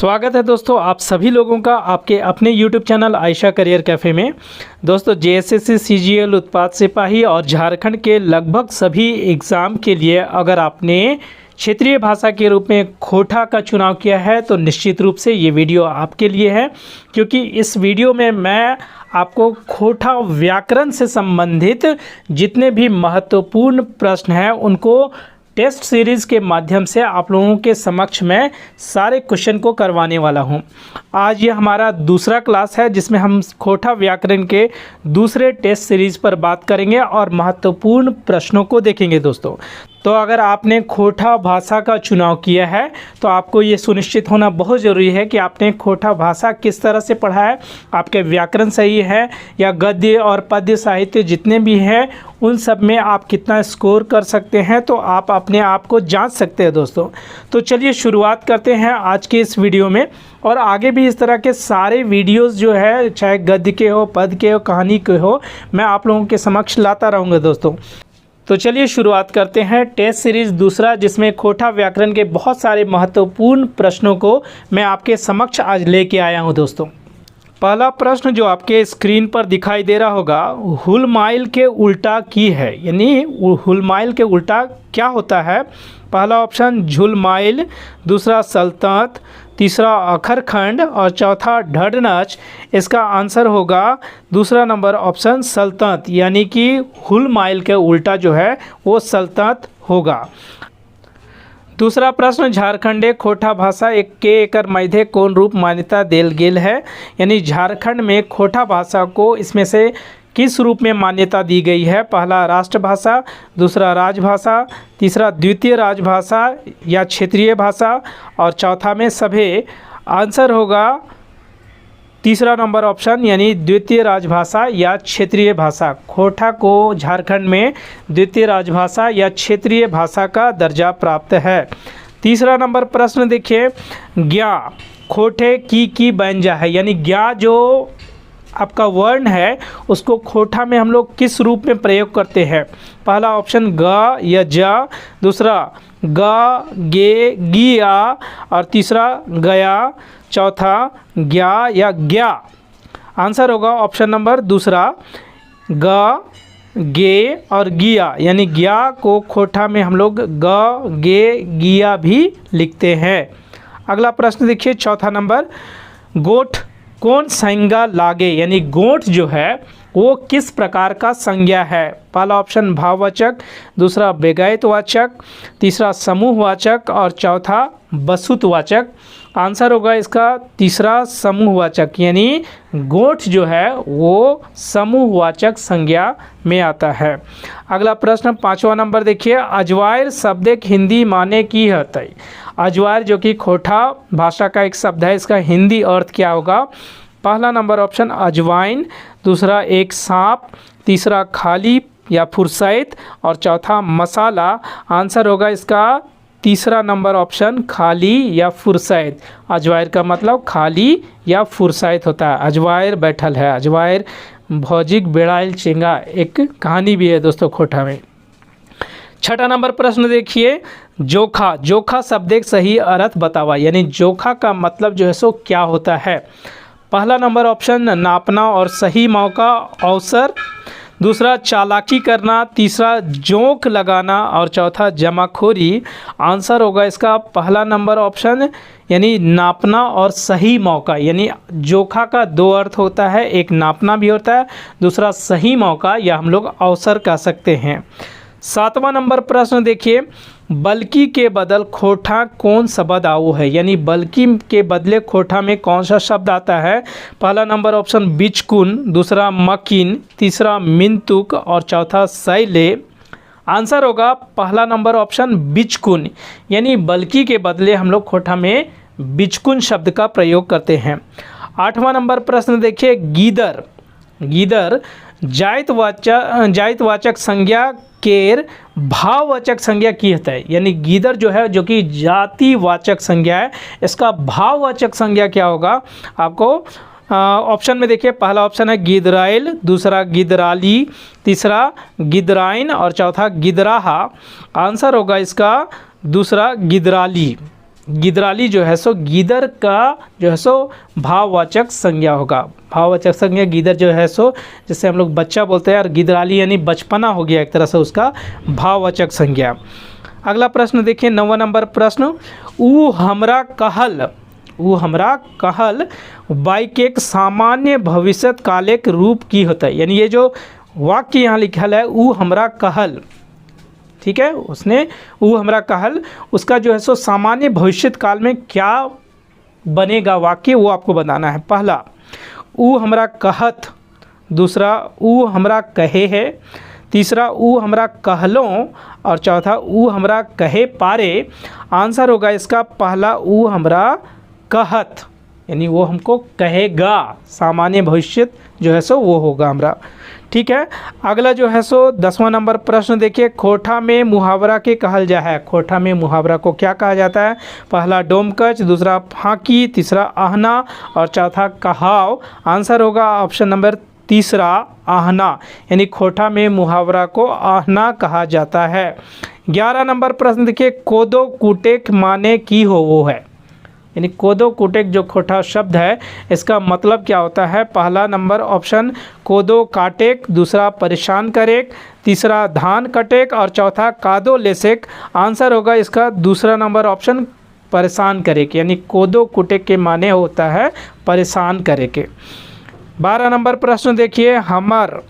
स्वागत है दोस्तों आप सभी लोगों का आपके अपने YouTube channel Ayesha career cafe में। दोस्तों जेएसएससी सीजीएल उत्पाद सिपाही और झारखंड के लगभग सभी एग्ज़ाम के लिए अगर आपने क्षेत्रीय भाषा के रूप में खोटा का चुनाव किया है तो निश्चित रूप से ये वीडियो आपके लिए है, क्योंकि इस वीडियो में मैं आपको खोटा व्याकरण से संबंधित जितने भी महत्वपूर्ण प्रश्न हैं उनको टेस्ट सीरीज़ के माध्यम से आप लोगों के समक्ष में सारे क्वेश्चन को करवाने वाला हूं। आज ये हमारा दूसरा क्लास है जिसमें हम खोटा व्याकरण के दूसरे टेस्ट सीरीज़ पर बात करेंगे और महत्वपूर्ण प्रश्नों को देखेंगे दोस्तों। तो अगर आपने खोटा भाषा का चुनाव किया है तो आपको ये सुनिश्चित होना बहुत ज़रूरी है कि आपने खोटा भाषा किस तरह से पढ़ा है, आपके व्याकरण सही है या गद्य और पद्य साहित्य जितने भी हैं उन सब में आप कितना स्कोर कर सकते हैं, तो आप अपने आप को जांच सकते हैं दोस्तों। तो चलिए शुरुआत करते हैं आज के इस वीडियो में। और आगे भी इस तरह के सारे वीडियोस जो है चाहे गद्य के हो, पद के हो, कहानी के हो, मैं आप लोगों के समक्ष लाता रहूँगा दोस्तों। तो चलिए शुरुआत करते हैं टेस्ट सीरीज़ दूसरा, जिसमें खोटा व्याकरण के बहुत सारे महत्वपूर्ण प्रश्नों को मैं आपके समक्ष आज लेके आया हूं दोस्तों। पहला प्रश्न जो आपके स्क्रीन पर दिखाई दे रहा होगा, हुलमाइल के उल्टा की है, यानी हुलमाइल के उल्टा क्या होता है। पहला ऑप्शन झुलमाइल, दूसरा सल्तनत, तीसरा अखरखंड और चौथा ढडनच। इसका आंसर होगा दूसरा नंबर ऑप्शन सल्तनत, यानी कि हुलमाइल के उल्टा जो है वो सल्तनत होगा। दूसरा प्रश्न, झारखंडे खोटा भाषा एक के एकर मध्य कौन रूप मान्यता देल गेल है, यानी झारखंड में खोटा भाषा को इसमें से किस रूप में मान्यता दी गई है। पहला राष्ट्रभाषा, दूसरा राजभाषा, तीसरा द्वितीय राजभाषा या क्षेत्रीय भाषा और चौथा में सभ्य। आंसर होगा तीसरा नंबर ऑप्शन, यानी द्वितीय राजभाषा या क्षेत्रीय भाषा। खोटा को झारखंड में द्वितीय राजभाषा या क्षेत्रीय भाषा का दर्जा प्राप्त है। तीसरा नंबर प्रश्न देखिए, ज्ञा खोटे की व्यंजन है, यानी ज्ञा जो आपका वर्ण है उसको खोटा में हम लोग किस रूप में प्रयोग करते हैं। पहला ऑप्शन ग या ज, दूसरा ग गे गिया और तीसरा गया, चौथा ज्ञा या ज्ञा। आंसर होगा ऑप्शन नंबर दूसरा ग गे और गिया, यानी ज्ञा को खोटा में हम लोग ग गे गिया भी लिखते हैं। अगला प्रश्न देखिए चौथा नंबर, गोठ कौन संज्ञा लागे, यानी गोठ जो है वो किस प्रकार का संज्ञा है। पहला ऑप्शन भाववाचक, दूसरा बेगायतवाचक, तीसरा समूहवाचक और चौथा वस्तुवाचक। आंसर होगा इसका तीसरा समूहवाचक, यानी गोठ जो है वो समूहवाचक संज्ञा में आता है। अगला प्रश्न पाँचवा नंबर देखिए, अजवायर शब्द एक हिंदी माने की हतई। अजवायर जो कि खोटा भाषा का एक शब्द है, इसका हिंदी अर्थ क्या होगा। पहला नंबर ऑप्शन अजवाइन, दूसरा एक सांप, तीसरा खाली या फुरसैत और चौथा मसाला। आंसर होगा इसका तीसरा नंबर ऑप्शन खाली या फुरसैत। अजवायर का मतलब खाली या फुरसैत होता है। अजवायर बैठल है, अजवायर भौजिक बेड़ाइल चेंगा, एक कहानी भी है दोस्तों खोटा में। छठा नंबर प्रश्न देखिए, जोखा जोखा शब्द एक सही अर्थ बतावा, यानी जोखा का मतलब जो है सो क्या होता है। पहला नंबर ऑप्शन नापना और सही मौका अवसर, दूसरा चालाकी करना, तीसरा जोंक लगाना और चौथा जमाखोरी। आंसर होगा इसका पहला नंबर ऑप्शन, यानी नापना और सही मौका। यानी जोखा का दो अर्थ होता है, एक नापना भी होता है, दूसरा सही मौका या हम लोग अवसर कह सकते हैं। सातवां नंबर प्रश्न देखिए, बल्कि के बदल खोटा कौन शब्द आओ है, यानी बल्कि के बदले खोटा में कौन सा शब्द आता है। पहला नंबर ऑप्शन बिचकुन, दूसरा मकिन, तीसरा मिंतुक और चौथा सैले। आंसर होगा पहला नंबर ऑप्शन बिचकुन, यानी बल्कि के बदले हम लोग खोटा में बिचकुन शब्द का प्रयोग करते हैं। आठवां नंबर प्रश्न देखिए, गीदर गीदर जायतवाचक संज्ञा केर भाववाचक संज्ञा की होता है, यानी गीदर जो है जो कि जातिवाचक संज्ञा है, इसका भाववाचक संज्ञा क्या होगा। आपको ऑप्शन में देखिए, पहला ऑप्शन है गिदराइल, दूसरा गिदराली, तीसरा गिदराइन और चौथा गिदराहा। आंसर होगा इसका दूसरा गिदराली। गिदराली जो है सो गीदड़ का जो है सो भाववाचक संज्ञा होगा। भाववाचक संज्ञा गीदड़ जो है सो, जैसे हम लोग बच्चा बोलते हैं, और गिदराली यानी बचपना हो गया एक तरह से उसका भाववाचक संज्ञा। अगला प्रश्न देखिए 9वां नंबर प्रश्न, ऊ हमरा कहल, ऊ हमरा कहल वाक्य एक सामान्य भविष्यत कालिक रूप की होता है। यानी ये जो वाक्य यहाँ लिखल है ऊ हमरा कहल, ठीक है, उसने ऊ हमरा कहल, उसका जो है सो सामान्य भविष्यत काल में क्या बनेगा वाक्य, वो आपको बताना है। पहला ऊ हमरा कहत, दूसरा ऊ हमरा कहे है, तीसरा ऊ हमरा कहलों, और चौथा ऊ हमरा कहे पारे। आंसर होगा इसका पहला ऊ हमरा कहत, यानी वो हमको कहेगा, सामान्य भविष्यत जो है सो वो होगा हमरा, ठीक है। अगला जो है सो 10वां नंबर प्रश्न देखिए, खोठा में मुहावरा के कहल जा है। खोठा में मुहावरा को क्या कहा जाता है? पहला डोमकच, दूसरा फांकी, तीसरा आहना और चौथा कहाव। आंसर होगा ऑप्शन नंबर तीसरा आहना, यानी खोठा में मुहावरा को आहना कहा जाता है। 11 नंबर प्रश्न देखिए, कोदो कुटेक माने की हो वो है, यानी कोदो कुटेक जो खोठा शब्द है इसका मतलब क्या होता है? पहला नंबर ऑप्शन कोदो काटेक, दूसरा परेशान करेक, तीसरा धान कटेक और चौथा कादो लेसेक। आंसर होगा इसका दूसरा नंबर ऑप्शन परेशान करेक, यानी कोदो कुटेक के माने होता है परेशान करे के। 12 नंबर प्रश्न देखिए, हमर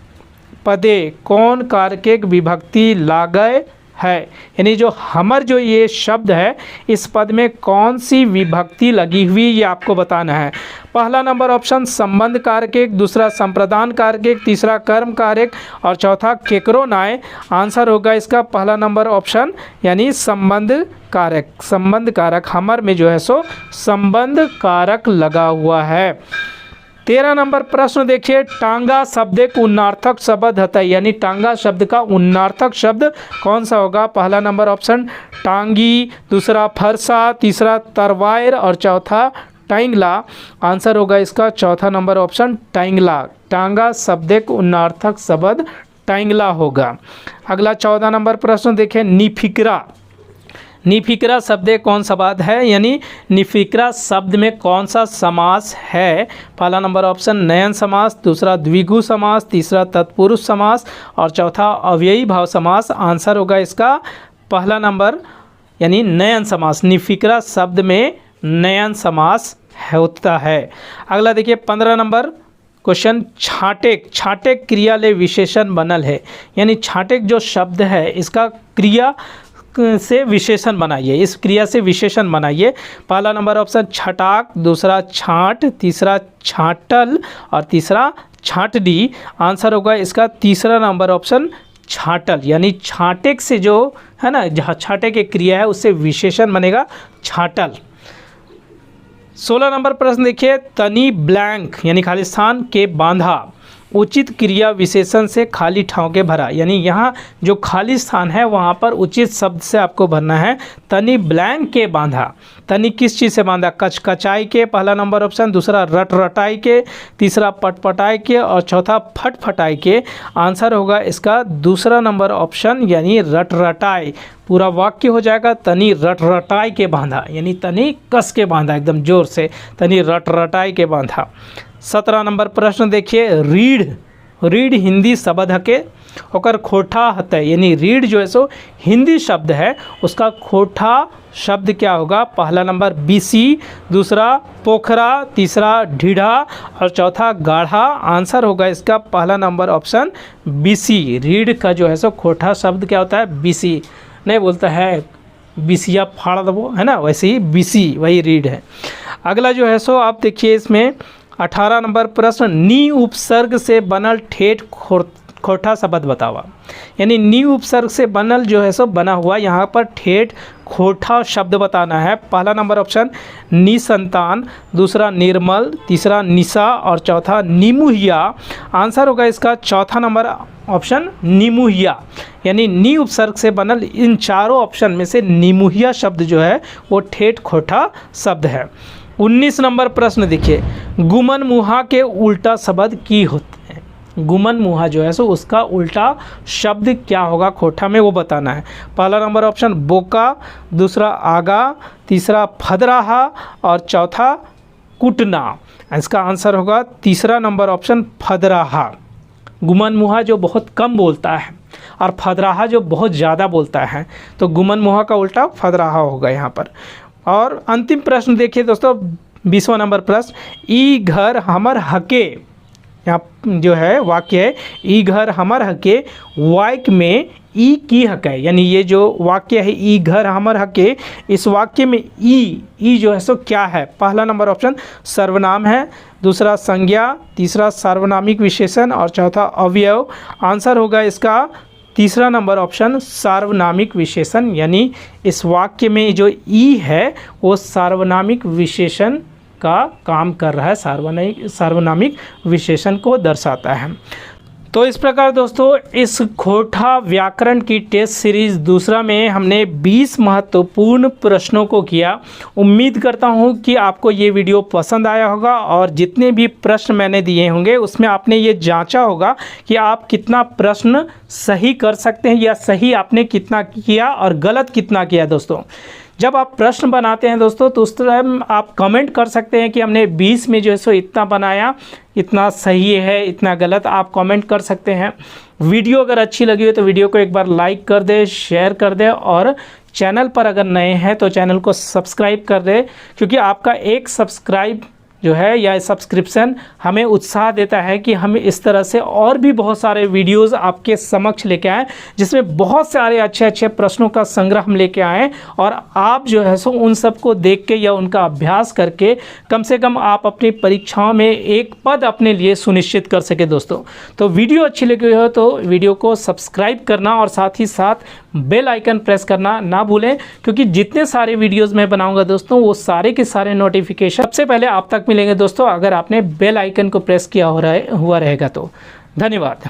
पदे कौन कारकेक विभक्ति लागय है, यानी जो हमर जो ये शब्द है इस पद में कौन सी विभक्ति लगी हुई ये आपको बताना है। पहला नंबर ऑप्शन संबंध कारक, दूसरा संप्रदान कारक, तीसरा कर्म कारक और चौथा केकरो नाय। आंसर होगा इसका पहला नंबर ऑप्शन यानी संबंध कारक। संबंध कारक हमर में जो है सो संबंध कारक लगा हुआ है। 13 नंबर प्रश्न देखिए, टांगा शब्द एक उन्नार्थक शब्द है, यानी टांगा शब्द का उन्नार्थक शब्द कौन सा होगा? पहला नंबर ऑप्शन टांगी, दूसरा फरसा, तीसरा तरवायर और चौथा टांगला। आंसर होगा इसका चौथा नंबर ऑप्शन टांगला। टांगा शब्द एक उन्नार्थक शब्द टांगला होगा। अगला 14 नंबर प्रश्न देखिए, निफिकरा। निफिकरा शब्द कौन सा पद है, यानी निफिकरा शब्द में कौन सा समास है? पहला नंबर ऑप्शन नयन समास, दूसरा द्विगु समास, तीसरा तत्पुरुष समास और चौथा अव्ययी भाव समास। आंसर होगा इसका पहला नंबर यानी नयन समास। निफिकरा शब्द में नयन समास होता है। अगला देखिए 15 नंबर क्वेश्चन, छाटेक। छाटेक क्रिया ले विशेषण बनल है, यानी छाटेक जो शब्द है इसका क्रिया से विशेषण बनाइए, इस क्रिया से विशेषण बनाइए। पहला नंबर ऑप्शन छटाक, दूसरा छाट, तीसरा छाटल और तीसरा छाटडी। आंसर होगा इसका तीसरा नंबर ऑप्शन छाटल, यानी छाटेक से जो है ना, जहाँ छाटेक एक क्रिया है उससे विशेषण बनेगा छाटल। 16 नंबर प्रश्न देखिए, तनी ब्लैंक यानी खाली स्थान के बांधा, उचित क्रिया विशेषण से खाली ठाव के भरा, यानी यहाँ जो खाली स्थान है वहाँ पर उचित शब्द से आपको भरना है। तनी ब्लैंक के बांधा, तनी किस चीज़ से बांधा? कचकचाई के, पहला नंबर ऑप्शन, दूसरा रटरटाई के, तीसरा पटपटाई के और चौथा फटफटाई के। आंसर होगा इसका दूसरा नंबर ऑप्शन यानी रटरटाई। पूरा वाक्य हो जाएगा तनी रटरटाई के बांधा, यानी तनी कस के बांधा, एकदम जोर से तनी रटरटाई के बांधा। 17 नंबर प्रश्न देखिए, रीढ़। रीढ़ हिंदी शब्द के ओकर खोठा हतै, यानी रीढ़ जो है सो हिंदी शब्द है, उसका खोठा शब्द क्या होगा? पहला नंबर बीसी, दूसरा पोखरा, तीसरा ढीढ़ा और चौथा गाढ़ा। आंसर होगा इसका पहला नंबर ऑप्शन बीसी। रीढ़ का जो है सो खोठा शब्द क्या होता है? बीसी। नहीं बोलता है बीसिया फाड़ दबो, है ना, वैसे ही बीसी वही रीढ़ है। अगला जो है सो आप देखिए इसमें 18 नंबर प्रश्न, नी उपसर्ग से बनल ठेठ खोठा शब्द बतावा, यानी नी उपसर्ग से बनल जो है सो बना हुआ यहाँ पर ठेठ खोठा शब्द बताना है। पहला नंबर ऑप्शन निसंतान, दूसरा निर्मल, तीसरा निशा और चौथा निमुहिया। आंसर होगा इसका चौथा नंबर ऑप्शन निमुहिया, यानी नी उपसर्ग से बनल इन चारों ऑप्शन में से निमुहिया शब्द जो है वो ठेठ खोठा शब्द है। 19 नंबर प्रश्न देखिए, गुमन मुहा के उल्टा शब्द की होते हैं, गुमन मुहा जो है सो उसका उल्टा शब्द क्या होगा खोटा में, वो बताना है। पहला नंबर ऑप्शन बोका, दूसरा आगा, तीसरा फदराहा और चौथा कुटना। इसका आंसर होगा तीसरा नंबर ऑप्शन फदराहा। गुमन मुहा जो बहुत कम बोलता है और फदराहा जो बहुत ज़्यादा बोलता है, तो गुमन मुहा का उल्टा फदराहा होगा यहाँ पर। और अंतिम प्रश्न देखिए दोस्तों, 20वां नंबर प्रश्न, ई घर हमर हके, यहाँ जो है वाक्य है ई घर हमर हके, वाक्य में ई की हक है, यानी ये जो वाक्य है ई घर हमर हके, इस वाक्य में ई जो है सो क्या है। पहला नंबर ऑप्शन सर्वनाम है, दूसरा संज्ञा, तीसरा सार्वनामिक विशेषण और चौथा अवयव। आंसर होगा इसका तीसरा नंबर ऑप्शन सार्वनामिक विशेषण, यानी इस वाक्य में जो ई है वो सार्वनामिक विशेषण का काम कर रहा है, सार्वनामिक विशेषण को दर्शाता है। तो इस प्रकार दोस्तों इस खोटा व्याकरण की टेस्ट सीरीज़ दूसरा में हमने 20 महत्वपूर्ण प्रश्नों को किया। उम्मीद करता हूं कि आपको ये वीडियो पसंद आया होगा और जितने भी प्रश्न मैंने दिए होंगे उसमें आपने ये जांचा होगा कि आप कितना प्रश्न सही कर सकते हैं या सही आपने कितना किया और गलत कितना किया। दोस्तों जब आप प्रश्न बनाते हैं दोस्तों तो उस तरह आप कमेंट कर सकते हैं कि हमने 20 में जो है सो इतना बनाया, इतना सही है, इतना गलत, आप कमेंट कर सकते हैं। वीडियो अगर अच्छी लगी हो तो वीडियो को एक बार लाइक कर दे, शेयर कर दे और चैनल पर अगर नए हैं तो चैनल को सब्सक्राइब कर दे, क्योंकि आपका एक सब्सक्राइब जो है या सब्सक्रिप्शन हमें उत्साह देता है कि हम इस तरह से और भी बहुत सारे वीडियोस आपके समक्ष लेके आएँ, जिसमें बहुत सारे अच्छे अच्छे प्रश्नों का संग्रह हम लेके आएँ और आप जो है सो उन सबको देख के या उनका अभ्यास करके कम से कम आप अपनी परीक्षाओं में एक पद अपने लिए सुनिश्चित कर सके। दोस्तों तो वीडियो अच्छी लगी हो तो वीडियो को सब्सक्राइब करना और साथ ही साथ बेल आइकन प्रेस करना ना भूलें, क्योंकि जितने सारे वीडियोस मैं बनाऊंगा दोस्तों वो सारे के सारे नोटिफिकेशन सबसे पहले आप तक मिलेंगे दोस्तों, अगर आपने बेल आइकन को प्रेस किया हुआ रहेगा तो। धन्यवाद।